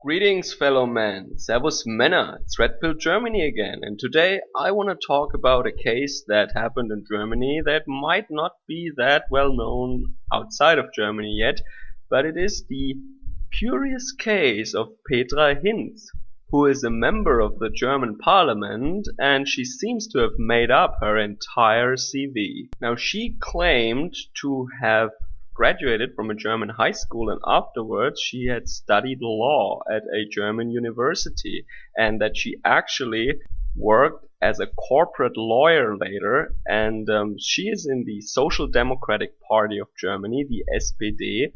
Greetings, fellow men. Servus Männer. It's Red Pill Germany again, and today I want to talk about a case that happened in Germany that might not be that well known outside of Germany yet, but it is the curious case of Petra Hinz, who is a member of the German parliament, and she seems to have made up her entire CV. Now, she claimed to have graduated from a German high school, and afterwards she had studied law at a German university, and that she actually worked as a corporate lawyer later, and she is in the Social Democratic Party of Germany, the SPD,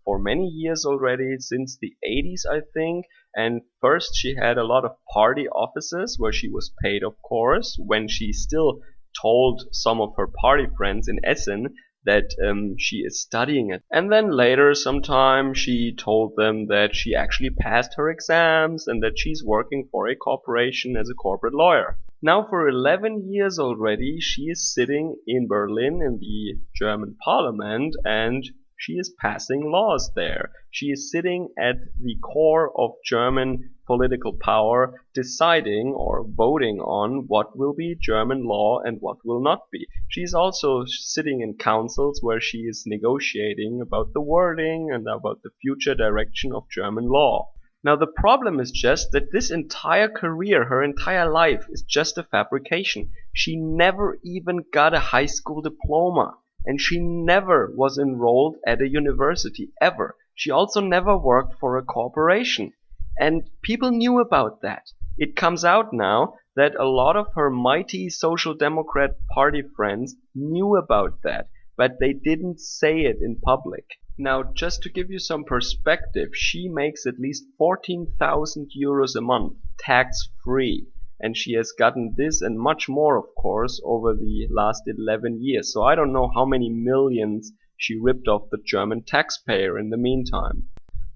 for many years already, since the 80s I think. And first she had a lot of party offices where she was paid, of course, when she still told some of her party friends in Essen that she is studying it. And then later sometime she told them that she actually passed her exams and that she's working for a corporation as a corporate lawyer. Now for 11 years already she is sitting in Berlin in the German parliament, and she is passing laws there. She is sitting at the core of German political power, deciding or voting on what will be German law and what will not be. She's also sitting in councils where she is negotiating about the wording and about the future direction of German law. Now the problem is just that this entire career, her entire life, is just a fabrication. She never even got a high school diploma. And she never was enrolled at a university, ever. She also never worked for a corporation. And people knew about that. It comes out now that a lot of her mighty Social Democrat Party friends knew about that, but they didn't say it in public. Now, just to give you some perspective, she makes at least 14,000 euros a month, tax-free. And she has gotten this and much more, of course, over the last 11 years. So I don't know how many millions she ripped off the German taxpayer in the meantime.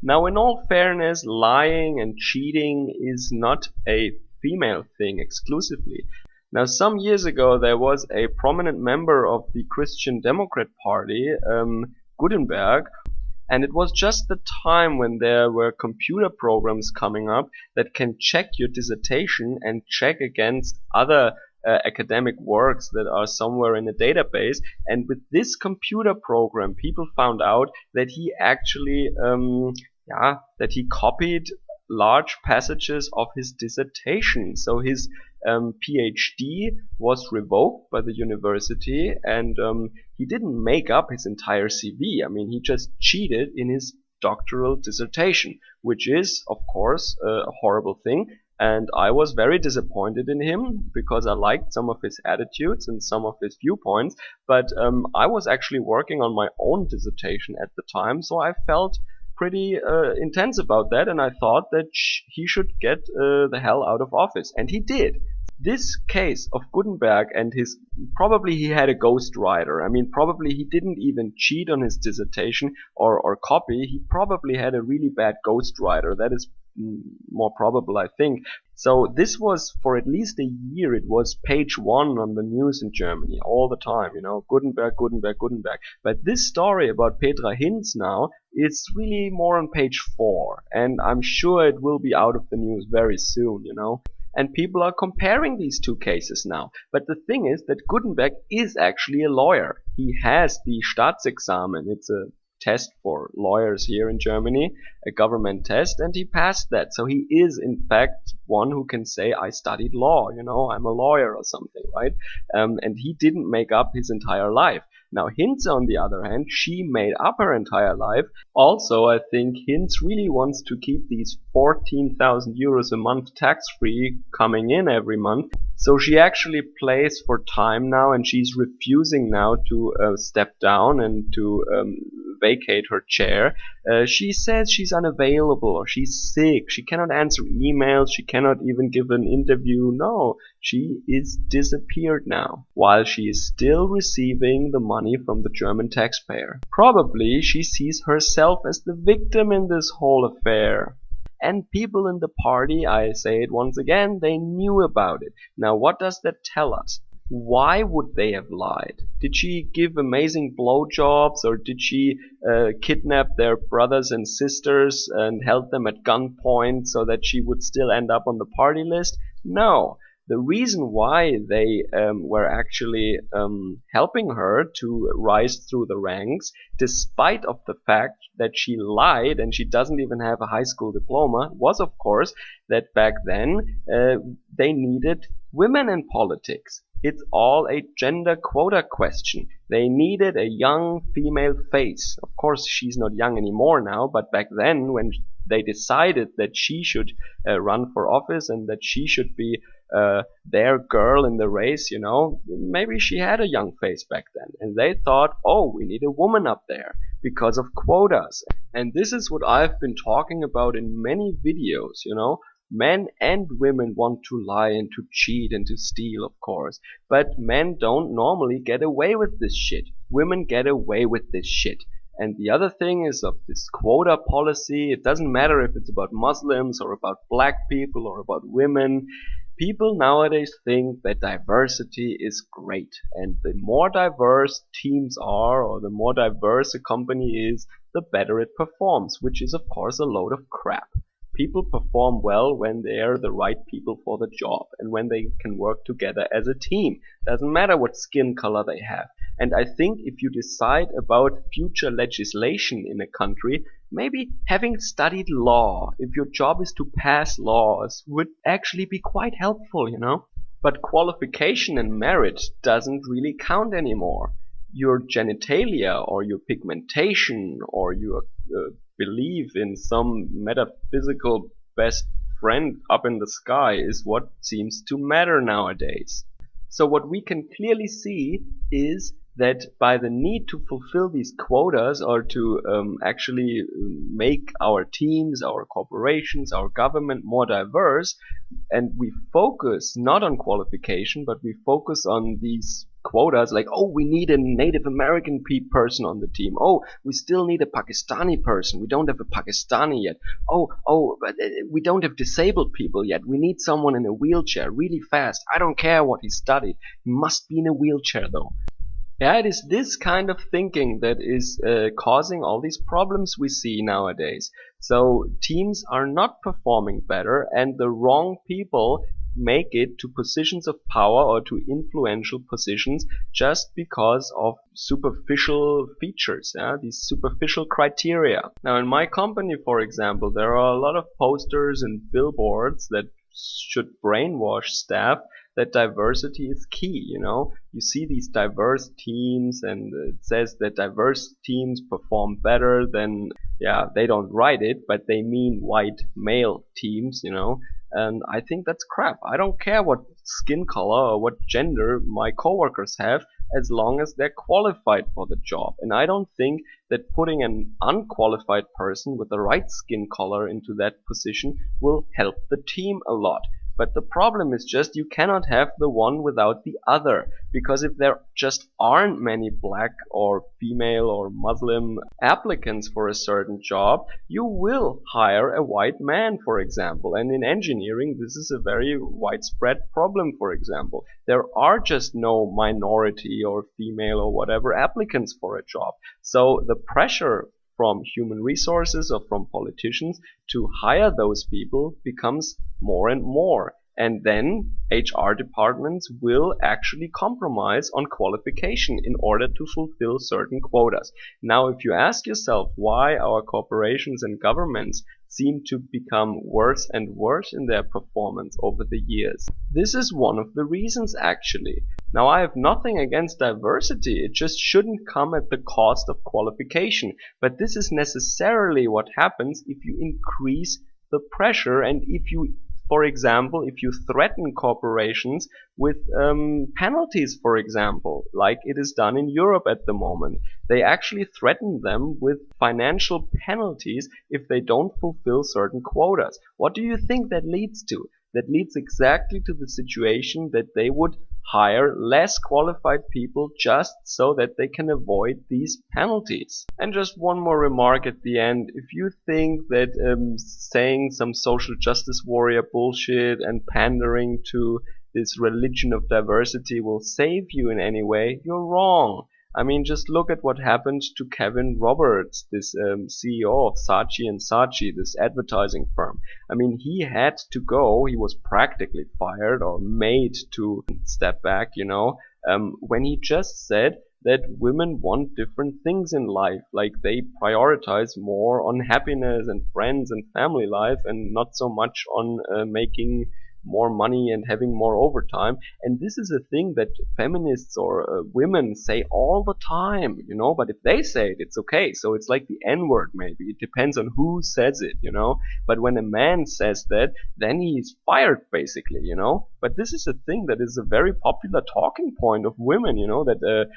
Now, in all fairness, lying and cheating is not a female thing exclusively. Now, some years ago, there was a prominent member of the Christian Democrat Party, Gutenberg, and it was just the time when there were computer programs coming up that can check your dissertation and check against other academic works that are somewhere in a database. And with this computer program, people found out that he actually, that he copied large passages of his dissertation. So his PhD was revoked by the university, and he didn't make up his entire CV. I mean, he just cheated in his doctoral dissertation, which is, of course, a horrible thing. And I was very disappointed in him because I liked some of his attitudes and some of his viewpoints. But I was actually working on my own dissertation at the time, so I felt pretty intense about that, and I thought that he should get the hell out of office, and he did. This case of Gutenberg and his, probably he had a ghostwriter. I mean, probably he didn't even cheat on his dissertation or copy. He probably had a really bad ghostwriter. That is more probable, I think. So this was, for at least a year, it was page 1 on the news in Germany all the time, you know, Gutenberg, Gutenberg, Gutenberg. But this story about Petra Hinz now, it's really more on page 4, and I'm sure it will be out of the news very soon, you know. And people are comparing these two cases now. But the thing is that Gutenberg is actually a lawyer. He has the Staatsexamen. It's a test for lawyers here in Germany, a government test, and he passed that. So he is in fact one who can say, I studied law, you know, I'm a lawyer or something, right? And he didn't make up his entire life. Now Hinz, on the other hand, she made up her entire life. Also, I think Hinz really wants to keep these 14,000 euros a month tax-free coming in every month. So she actually plays for time now, and she's refusing now to step down and to vacate her chair. She says she's unavailable or she's sick. She cannot answer emails. She cannot even give an interview. No, she is disappeared now, while she is still receiving the money from the German taxpayer. Probably she sees herself as the victim in this whole affair. And people in the party, I say it once again, they knew about it. Now what does that tell us? Why would they have lied? Did she give amazing blowjobs, or did she kidnap their brothers and sisters and held them at gunpoint so that she would still end up on the party list? No. The reason why they were actually helping her to rise through the ranks, despite of the fact that she lied and she doesn't even have a high school diploma, was of course that back then they needed women in politics. It's all a gender quota question. They needed a young female face. Of course, she's not young anymore now, but back then, when they decided that she should run for office and that she should be their girl in the race, maybe she had a young face back then. And they thought, oh, we need a woman up there because of quotas. And this is what I've been talking about in many videos, Men and women want to lie and to cheat and to steal, of course. But men don't normally get away with this shit. Women get away with this shit. And the other thing is of this quota policy. It doesn't matter if it's about Muslims or about black people or about women. People nowadays think that diversity is great. And the more diverse teams are, or the more diverse a company is, the better it performs, which is of course a load of crap. People perform well when they are the right people for the job and when they can work together as a team. Doesn't matter what skin color they have. And I think if you decide about future legislation in a country, maybe having studied law, if your job is to pass laws, would actually be quite helpful, But qualification and merit doesn't really count anymore. Your genitalia or your pigmentation or your belief in some metaphysical best friend up in the sky is what seems to matter nowadays. So what we can clearly see is that by the need to fulfill these quotas or to actually make our teams, our corporations, our government more diverse, and we focus not on qualification, but we focus on these quotas like, oh, we need a Native American person on the team. Oh, we still need a Pakistani person. We don't have a Pakistani yet. But we don't have disabled people yet. We need someone in a wheelchair really fast. I don't care what he studied. He must be in a wheelchair though. Yeah, it is this kind of thinking that is causing all these problems we see nowadays. So teams are not performing better, and the wrong people make it to positions of power or to influential positions just because of superficial features, these superficial criteria. Now in my company, for example, there are a lot of posters and billboards that should brainwash staff that diversity is key, You see these diverse teams and it says that diverse teams perform better than, they don't write it, but they mean white male teams, And I think that's crap. I don't care what skin color or what gender my coworkers have as long as they're qualified for the job. And I don't think that putting an unqualified person with the right skin color into that position will help the team a lot. But the problem is just you cannot have the one without the other, because if there just aren't many black or female or Muslim applicants for a certain job, you will hire a white man, for example. And in engineering, this is a very widespread problem, for example. There are just no minority or female or whatever applicants for a job. So the pressure from human resources or from politicians to hire those people becomes more and more. And then HR departments will actually compromise on qualification in order to fulfill certain quotas. Now, if you ask yourself why our corporations and governments seem to become worse and worse in their performance over the years, this is one of the reasons actually. Now, I have nothing against diversity, it just shouldn't come at the cost of qualification. But this is necessarily what happens if you increase the pressure and if you, for example, if you threaten corporations with penalties, for example, like it is done in Europe at the moment. They actually threaten them with financial penalties if they don't fulfill certain quotas. What do you think that leads to? That leads exactly to the situation that they would hire less qualified people just so that they can avoid these penalties. And just one more remark at the end. If you think that saying some social justice warrior bullshit and pandering to this religion of diversity will save you in any way, you're wrong. I mean, just look at what happened to Kevin Roberts, this CEO of Saatchi&Saatchi, this advertising firm. I mean, he had to go. He was practically fired or made to step back, when he just said that women want different things in life. Like they prioritize more on happiness and friends and family life and not so much on making more money and having more overtime. And this is a thing that feminists or women say all the time, but if they say it, it's okay. So it's like the N-word maybe. It depends on who says it, But when a man says that, then he's fired basically, But this is a thing that is a very popular talking point of women, that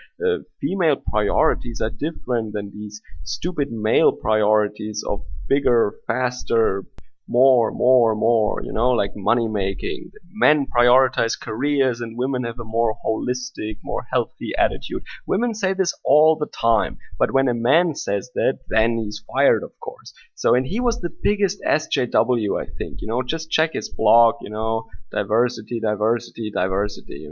female priorities are different than these stupid male priorities of bigger, faster, more, like money making. Men prioritize careers and women have a more holistic, more healthy attitude. Women say this all the time, but when a man says that, then he's fired, of course. So, and he was the biggest SJW, I think, just check his blog, diversity, diversity, diversity,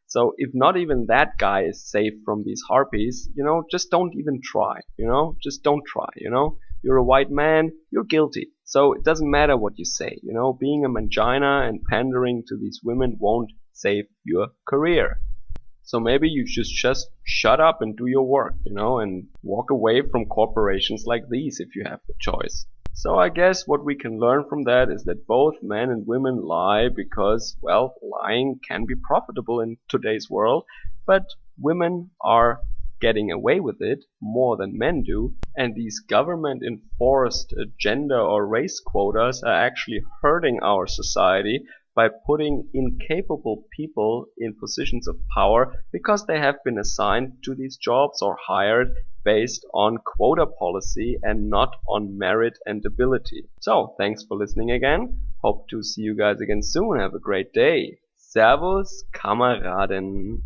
So if not even that guy is safe from these harpies, just don't even try, just don't try, You're a white man, you're guilty. So it doesn't matter what you say, being a mangina and pandering to these women won't save your career. So maybe you just shut up and do your work, and walk away from corporations like these if you have the choice. So I guess what we can learn from that is that both men and women lie because, well, lying can be profitable in today's world, but women are getting away with it more than men do, and these government enforced gender or race quotas are actually hurting our society by putting incapable people in positions of power because they have been assigned to these jobs or hired based on quota policy and not on merit and ability. So, thanks for listening again. Hope to see you guys again soon. Have a great day. Servus, Kameraden.